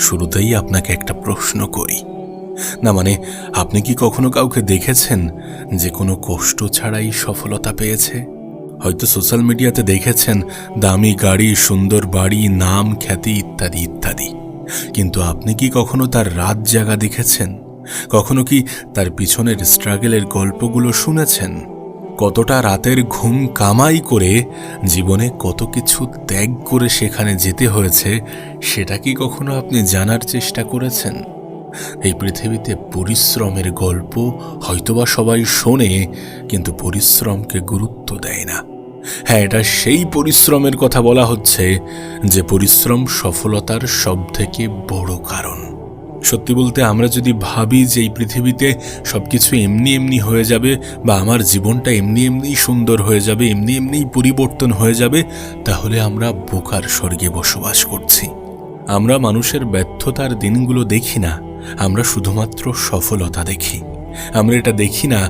শুরুতেই আপনাকে একটা প্রশ্ন করি, না মানে আপনি কি কখনো কাউকে দেখেছেন যে কোনো কষ্ট ছাড়াই সফলতা পেয়েছে? হয়তো সোশ্যাল মিডিয়াতে দেখেছেন দামি গাড়ি, সুন্দর বাড়ি, নাম, খ্যাতি ইত্যাদি ইত্যাদি, কিন্তু আপনি কি কখনো তার রাত জাগা দেখেছেন? কখনো কি তার পিছনের স্ট্রাগলের গল্পগুলো শুনেছেন? কতটা রাতের ঘুম কামাই করে জীবনে কত কিছু ত্যাগ করে সেখানে যেতে হয়েছে, সেটা কি কখনো আপনি জানার চেষ্টা করেছেন? এই পৃথিবীতে পরিশ্রমের গল্প হয়তোবা সবাই শোনে, কিন্তু পরিশ্রমকে গুরুত্ব দেয় না। হ্যাঁ, এটা সেই পরিশ্রমের কথা বলা হচ্ছে যে পরিশ্রম সফলতার সবথেকে বড় কারণ। সত্যি বলতে, আমরা যদি ভাবি যে এই পৃথিবীতে সবকিছু এমনি এমনি হয়ে যাবে বা আমার জীবনটা এমনি এমনিই সুন্দর হয়ে যাবে, এমনি এমনিই পরিবর্তন হয়ে যাবে, তাহলে আমরা বোকার স্বর্গে বসবাস করছি। আমরা মানুষের ব্যর্থতার দিনগুলো দেখি না, আমরা শুধুমাত্র সফলতা দেখি। আমরা এটা দেখি না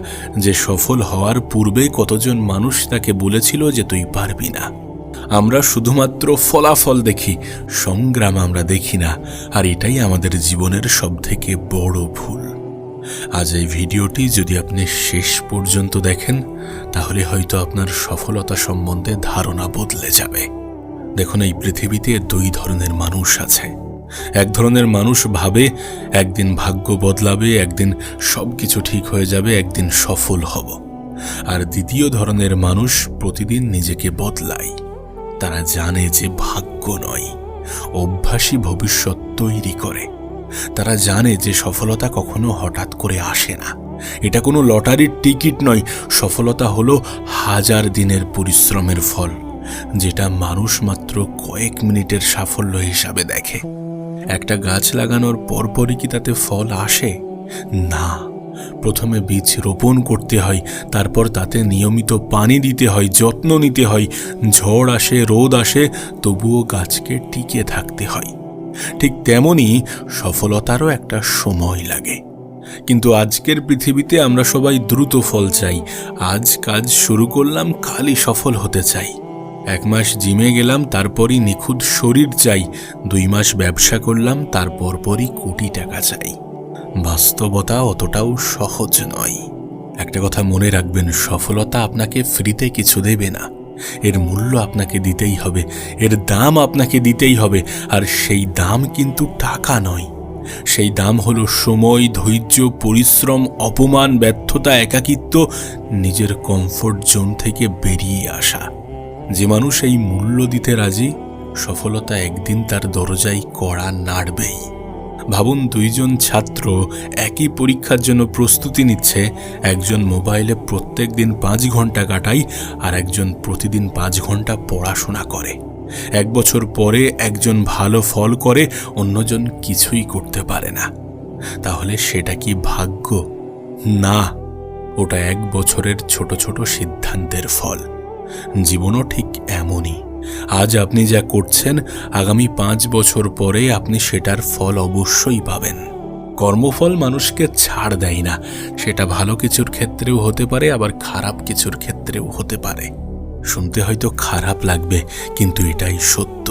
যে সফল হওয়ার পূর্বে কতজন মানুষ তাকে বলেছিল যে তুই পারবি না। আমরা শুধুমাত্র ফলাফল দেখি, সংগ্রাম আমরা দেখি না, আর এটাই আমাদের জীবনের সবথেকে বড় ভুল। আজ এই ভিডিওটি যদি আপনি শেষ পর্যন্ত দেখেন, তাহলে হয়তো আপনার সফলতা সম্বন্ধে ধারণা বদলে যাবে। দেখুন, এই পৃথিবীতে দুই ধরনের মানুষ আছে। এক ধরনের মানুষ ভাবে একদিন ভাগ্য বদলাবে, একদিন সবকিছু ঠিক হয়ে যাবে, একদিন সফল হব। আর দ্বিতীয় ধরনের মানুষ প্রতিদিন নিজেকে বদলায়। তারা জানে যে ভাগ্য নয়, অভ্যাসই ভবিষ্যৎ তৈরি করে। তারা জানে যে সফলতা কখনো হঠাৎ করে আসে না, এটা কোনো লটারির টিকিট নয়। সফলতা হলো হাজার দিনের পরিশ্রমের ফল, যেটা মানুষ মাত্র কয়েক মিনিটের সাফল্য হিসাবে দেখে। একটা গাছ লাগানোর পরপরই কি তাতে ফল আসে? না, প্রথমে বীজ রোপণ করতে হয়, তারপর তাতে নিয়মিত পানি দিতে হয়, যত্ন নিতে হয়। ঝড় আসে, রোদ আসে, তবুও গাছকে টিকে থাকতে হয়। ঠিক তেমনি সফলতারও একটা সময় লাগে। কিন্তু আজকের পৃথিবীতে আমরা সবাই দ্রুত ফল চাই। আজ কাজ শুরু করলাম, কালই সফল হতে চাই। 1 মাস জিমে গেলাম, তারপরই নিখুঁত শরীর চাই। 2 মাস ব্যবসা করলাম, তারপরই কোটি টাকা চাই। বাস্তবতা অতটাও সহজ নয়। একটা কথা মনে রাখবেন, সফলতা আপনাকে ফ্রিতে কিছু দেবে না। এর মূল্য আপনাকে দিতেই হবে, এর দাম আপনাকে দিতেই হবে। আর সেই দাম কিন্তু টাকা নয়, সেই দাম হলো সময়, ধৈর্য, পরিশ্রম, অপমান, ব্যর্থতা, একাকিত্ব, নিজের কমফোর্ট জোন থেকে বেরিয়ে আসা। যে মানুষ এই মূল্য দিতে রাজি, সফলতা একদিন তার দরজায় কড়া নাড়বেই। ভাবুন, 2 জন ছাত্র একই পরীক্ষার জন্য প্রস্তুতি নিচ্ছে। একজন মোবাইলে প্রত্যেক দিন 5 ঘন্টা কাটায়, আর একজন প্রতিদিন 5 ঘন্টা পড়াশোনা করে। 1 বছর পরে একজন ভালো ফল করে, অন্যজন কিছুই করতে পারে না। তাহলে সেটা কি ভাগ্য? না, ওটা 1 বছরের ছোট ছোট সিদ্ধান্তের ফল। জীবনও ঠিক এমনই। আজ আপনি যা করছেন, আগামী 5 বছর পরে আপনি সেটার ফল অবশ্যই পাবেন। কর্মফল মানুষকে ছাড় দেয় না। সেটা ভালো কিছুর ক্ষেত্রেও হতে পারে, আবার খারাপ কিছুর ক্ষেত্রেও হতে পারে। শুনতে হয়তো খারাপ লাগবে, কিন্তু এটাই সত্য।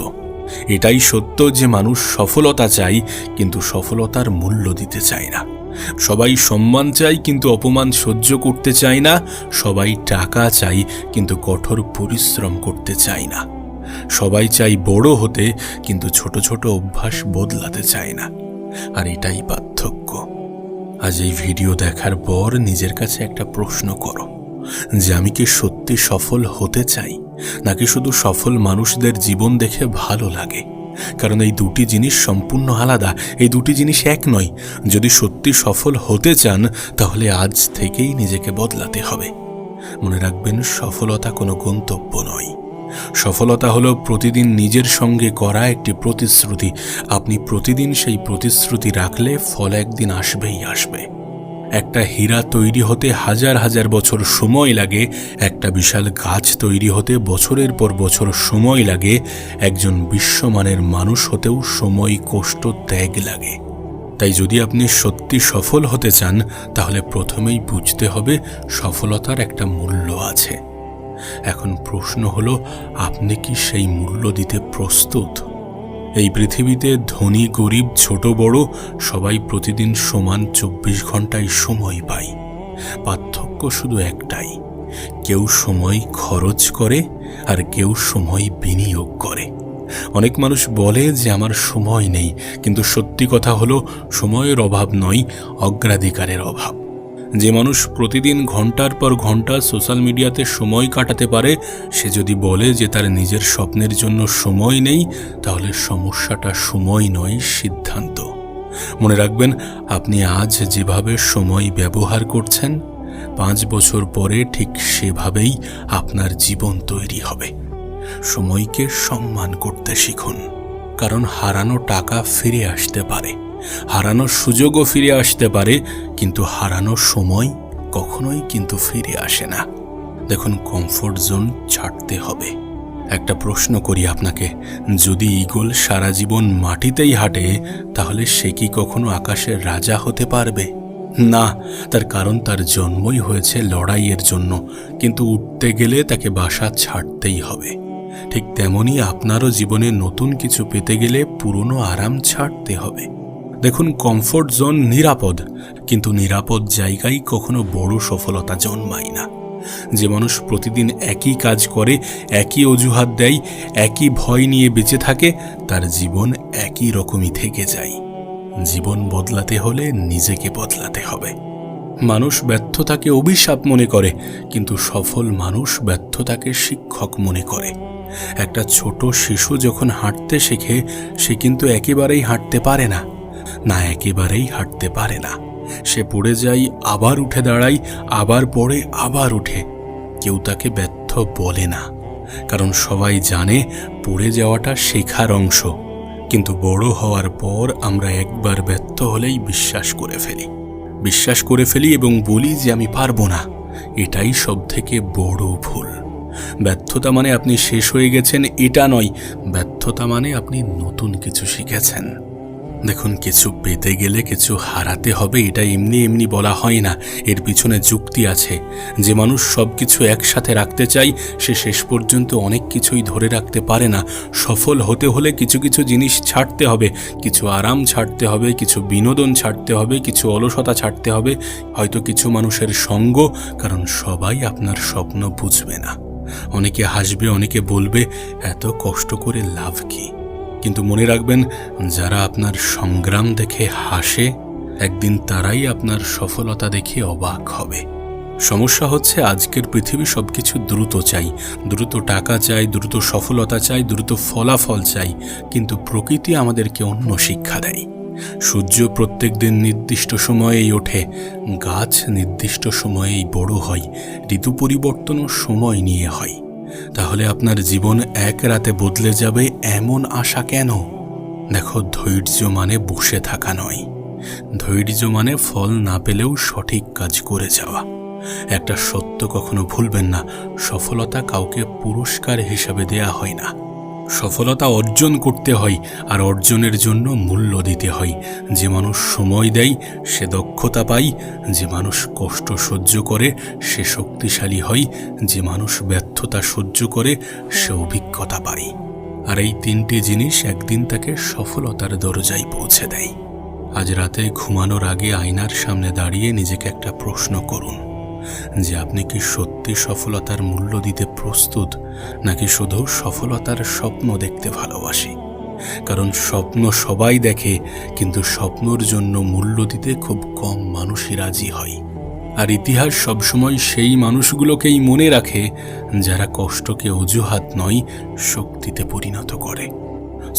এটাই সত্য যে মানুষ সফলতা চায়, কিন্তু সফলতার মূল্য দিতে চায় না। সবাই সম্মান চায়, কিন্তু অপমান সহ্য করতে চায় না। সবাই টাকা চায়, কিন্তু কঠোর পরিশ্রম করতে চায় না। সবাই চাই বড় হতে, কিন্তু ছোট ছোট অভ্যাস বদলাতে চায় না। আর এটাই পার্থক্য। আজ এই ভিডিও দেখার পর নিজের কাছে একটা প্রশ্ন করো, যে আমি কি সত্যি সফল হতে চাই, নাকি শুধু সফল মানুষদের জীবন দেখে ভালো লাগে? কারণ এই দুটি জিনিস সম্পূর্ণ আলাদা, এই দুটি জিনিস এক নয়। যদি সত্যি সফল হতে চান, তাহলে আজ থেকেই নিজেকে বদলাতে হবে। মনে রাখবেন, সফলতা কোনো গন্তব্য নয়। সফলতা হলো প্রতিদিন নিজের সঙ্গে করা একটি প্রতিশ্রুতি। আপনি প্রতিদিন সেই প্রতিশ্রুতি রাখলে ফল একদিন আসবেই আসবে। একটা হীরা তৈরি হতে হাজার হাজার বছর সময় লাগে, একটা বিশাল গাছ তৈরি হতে বছরের পর বছর সময় লাগে। একজন বিশ্বমানের মানুষ হতেও সময়, কষ্ট, ত্যাগ লাগে। তাই যদি আপনি সত্যি সফল হতে চান, তাহলে প্রথমেই বুঝতে হবে সফলতার একটা মূল্য আছে। এখন প্রশ্ন হলো, আপনি কি সেই মূল্য দিতে প্রস্তুত? এই পৃথিবীতে ধনী গরিব ছোট বড় সবাই প্রতিদিন সমান 24 ঘন্টায় সময় পায়। পার্থক্য শুধু একটাই, কেউ সময় খরচ করে আর কেউ সময় বিনিয়োগ করে। অনেক মানুষ বলে যে আমার সময় নেই, কিন্তু সত্যি কথা হলো সময়ের অভাব নয়, অগ্রাধিকারের অভাব। যে মানুষ প্রতিদিন ঘন্টার পর ঘন্টা সোশ্যাল মিডিয়াতে সময় কাটাতে পারে, সে যদি বলে যে তার নিজের স্বপ্নের জন্য সময় নেই, তাহলে সমস্যাটা সময় নয়, সিদ্ধান্ত। মনে রাখবেন, আপনি আজ যেভাবে সময় ব্যবহার করছেন, 5 বছর পরে ঠিক সেভাবেই আপনার জীবন তৈরি হবে। সময়কে সম্মান করতে শিখুন, কারণ হারানো টাকা ফিরে আসতে পারে, হারানোর সুযোগও ফিরে আসতে পারে, কিন্তু হারানো সময় কখনোই কিন্তু ফিরে আসে না। দেখুন, কমফোর্ট জোন ছাড়তে হবে। একটা প্রশ্ন করি আপনাকে, যদি ঈগল সারা জীবন মাটিতেই হাঁটে, তাহলে সে কি কখনো আকাশের রাজা হতে পারবে? না, তার কারণ তার জন্মই হয়েছে লড়াইয়ের জন্য, কিন্তু উঠতে গেলে তাকে বাসা ছাড়তেই হবে। ঠিক তেমনই আপনারও জীবনে নতুন কিছু পেতে গেলে পুরনো আরাম ছাড়তে হবে। দেখুন, কমফোর্ট জোন নিরাপদ, কিন্তু নিরাপদ জায়গায় কখনো বড় সফলতা জন্মায় না। যে মানুষ প্রতিদিন একই কাজ করে, একই অজুহাত দেয়, একই ভয় নিয়ে বেঁচে থাকে, তার জীবন একই রকমই থেকে যায়। জীবন বদলাতে হলে নিজেকে বদলাতে হবে। মানুষ ব্যর্থতাকে অভিশাপ মনে করে, কিন্তু সফল মানুষ ব্যর্থতাকে শিক্ষক মনে করে। একটা ছোট শিশু যখন হাঁটতে শেখে, সে কিন্তু একেবারেই হাঁটতে পারে না, একেবারেই হাঁটতে পারে না। সে পড়ে যায়, আবার উঠে দাঁড়ায়, আবার পড়ে, আবার উঠে। কেউ তাকে ব্যর্থ বলে না, কারণ সবাই জানে পড়ে যাওয়াটা শেখার অংশ। কিন্তু বড় হওয়ার পর আমরা একবার ব্যর্থ হলেই বিশ্বাস করে ফেলি এবং বলি যে আমি পারবো না। এটাই সবথেকে বড় ভুল। ব্যর্থতা মানে আপনি শেষ হয়ে গেছেন এটা নয়, ব্যর্থতা মানে আপনি নতুন কিছু শিখেছেন। দেখুন, কিছু পেতে গেলে কিছু হারাতে হবে, এটা এমনি এমনি বলা হয় না, এর পিছনে যুক্তি আছে। যে মানুষ সব কিছু একসাথে রাখতে চায়, সে শেষ পর্যন্ত অনেক কিছুই ধরে রাখতে পারে না। সফল হতে হলে কিছু কিছু জিনিস ছাড়তে হবে, কিছু আরাম ছাড়তে হবে, কিছু বিনোদন ছাড়তে হবে, কিছু অলসতা ছাড়তে হবে, হয়তো কিছু মানুষের সঙ্গ, কারণ সবাই আপনার স্বপ্ন বুঝবে না। অনেকে হাসবে, অনেকে বলবে এত কষ্ট করে লাভ কি। কিন্তু মনে রাখবেন, যারা আপনার সংগ্রাম দেখে হাসে, একদিন তারাই আপনার সফলতা দেখে অবাক হবে। সমস্যা হচ্ছে আজকের পৃথিবী সবকিছু দ্রুত চাই, দ্রুত টাকা চাই, দ্রুত সফলতা চাই, দ্রুত ফলাফল চাই, কিন্তু প্রকৃতি আমাদেরকে অন্য শিক্ষা দেয়। সূর্য প্রত্যেক দিন নির্দিষ্ট সময়েই ওঠে, গাছ নির্দিষ্ট সময়েই বড় হয়, ঋতু পরিবর্তনও সময় নিয়ে হয়। তাহলে আপনার জীবন এক রাতে বদলে যাবে এমন আশা কেন? দেখো, ধৈর্য মানে বসে থাকা নয়, ধৈর্য মানে ফল না পেলেও সঠিক কাজ করে যাওয়া। একটা সত্য কখনো ভুলবেন না, সফলতা কাউকে পুরস্কার হিসাবে দেয়া হয় না। সফলতা অর্জন করতে হয়, আর অর্জনের জন্য মূল্য দিতে হয়। যে মানুষ সময় দেয় সে দক্ষতা পায়, যে মানুষ কষ্ট সহ্য করে সে শক্তিশালী হয়, যে মানুষ ব্যর্থতা সহ্য করে সে অভিজ্ঞতা পায়। আর এই 3টি জিনিস একদিন তাকে সফলতার দরজায় পৌঁছে দেয়। আজ রাতে ঘুমানোর আগে আয়নার সামনে দাঁড়িয়ে নিজেকে একটা প্রশ্ন করুন, যে আপনি কি সত্যি সফলতার মূল্য দিতে প্রস্তুত, নাকি শুধু সফলতার স্বপ্ন দেখতে ভালোবাসি? কারণ স্বপ্ন সবাই দেখে, কিন্তু স্বপ্নর জন্য মূল্য দিতে খুব কম মানুষই রাজি হয়। আর ইতিহাস সবসময় সেই মানুষগুলোকেই মনে রাখে যারা কষ্টকে অজুহাত নয়, শক্তিতে পরিণত করে।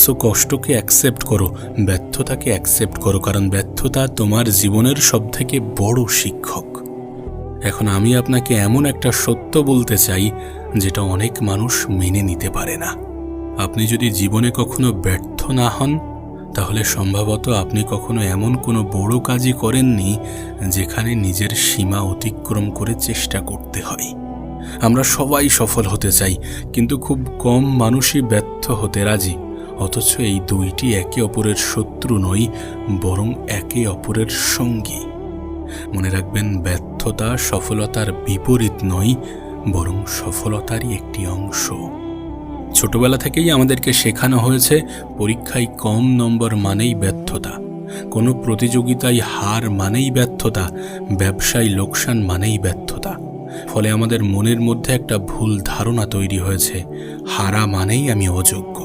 সো কষ্টকে অ্যাকসেপ্ট করো, ব্যর্থতাকে অ্যাকসেপ্ট করো, কারণ ব্যর্থতা তোমার জীবনের সবথেকে বড় শিক্ষক। এখন আমি আপনাকে এমন একটা সত্য বলতে চাই যেটা অনেক মানুষ মেনে নিতে পারে না। আপনি যদি জীবনে কখনো ব্যর্থ না হন, তাহলে সম্ভবত আপনি কখনো এমন কোনো বড় কাজই করেননি যেখানে নিজের সীমা অতিক্রম করে চেষ্টা করতে হয়। আমরা সবাই সফল হতে চাই, কিন্তু খুব কম মানুষই ব্যর্থ হতে রাজি। অথচ এই দুইটি একে অপরের শত্রু নয়, বরং একে অপরের সঙ্গী। মনে রাখবেন, ব্যর্থতা সফলতার বিপরীত নয়, বরং সফলতারই একটি অংশ। ছোটবেলা থেকেই আমাদেরকে শেখানো হয়েছে পরীক্ষায় কম নম্বর মানেই ব্যর্থতা, কোনো প্রতিযোগিতায় হার মানেই ব্যর্থতা, ব্যবসায় লোকসান মানেই ব্যর্থতা। ফলে আমাদের মনের মধ্যে একটা ভুল ধারণা তৈরি হয়েছে, হারা মানেই আমি অযোগ্য।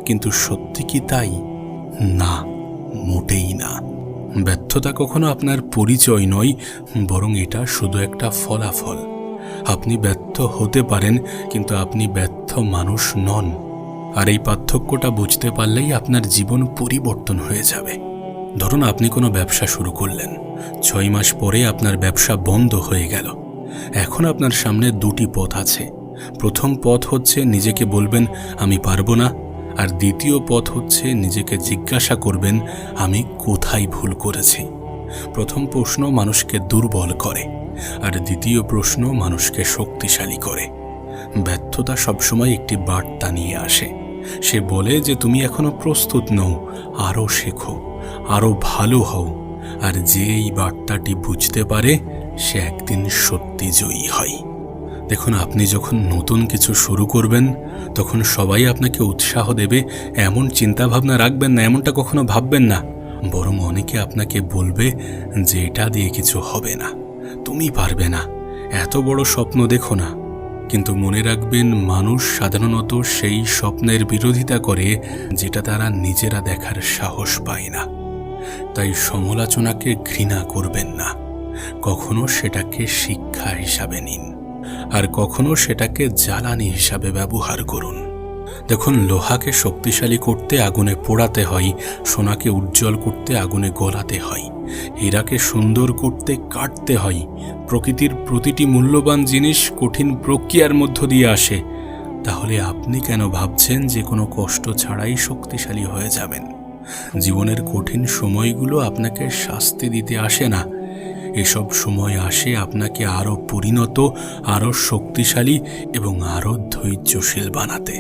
কিন্তু সত্যি কি তাই? না, মোটেই না। ব্যর্থতা কখনো আপনার পরিচয় নয়, বরং এটা শুধু একটা ফলাফল। আপনি ব্যর্থ হতে পারেন, কিন্তু আপনি ব্যর্থ মানুষ নন। আর এই পার্থক্যটা বুঝতে পারলেই আপনার জীবন পরিবর্তন হয়ে যাবে। ধরুন আপনি কোনো ব্যবসা শুরু করলেন, 6 মাস পরে আপনার ব্যবসা বন্ধ হয়ে গেল। এখন আপনার সামনে দুটি পথ আছে। প্রথম পথ হচ্ছে নিজেকে বলবেন আমি পারবো না, আর দ্বিতীয় পথ হচ্ছে নিজেকে জিজ্ঞাসা করবেন আমি কোথায় ভুল করেছি। প্রথম প্রশ্ন মানুষকে দুর্বল করে, আর দ্বিতীয় প্রশ্ন মানুষকে শক্তিশালী করে। ব্যর্থতা সবসময় একটি বার্তা নিয়ে আসে। সে বলে যে তুমি এখনো প্রস্তুত নও, আরও শেখো, আরও ভালো হও। আর যে এই বার্তাটি বুঝতে পারে সে একদিন সত্যি জয়ী হয়। দেখুন, আপনি যখন নতুন কিছু শুরু করবেন তখন সবাই আপনাকে উৎসাহ দেবে এমন চিন্তাভাবনা রাখবেন না, এমনটা কখনো ভাববেন না। বরং অনেকে আপনাকে বলবে যে এটা দিয়ে কিছু হবে না, তুমি পারবে না, এত বড় স্বপ্ন দেখো না। কিন্তু মনে রাখবেন, মানুষ সাধারণত সেই স্বপ্নের বিরোধিতা করে যেটা তারা নিজেরা দেখার সাহস পায় না। তাই সমালোচনাকে ঘৃণা করবেন না, কখনো সেটাকে শিক্ষা হিসাবে নিন, আর কখনো সেটাকে জ্বালানি হিসাবে ব্যবহার করুন। দেখুন, লোহাকে শক্তিশালী করতে আগুনে পোড়াতে হয়, সোনাকে উজ্জ্বল করতে আগুনে গলাতে হয়, হীরাকে সুন্দর করতে কাটতে হয়। প্রকৃতির প্রতিটি মূল্যবান জিনিস কঠিন প্রক্রিয়ার মধ্য দিয়ে আসে। তাহলে আপনি কেন ভাবছেন যে কোনো কষ্ট ছাড়াই শক্তিশালী হয়ে যাবেন? জীবনের কঠিন সময়গুলো আপনাকে শাস্তি দিতে আসে না, এসব সময় আসে আপনাকে আরও পরিণত, আরও শক্তিশালী এবং আরও ধৈর্যশীল বানাতে।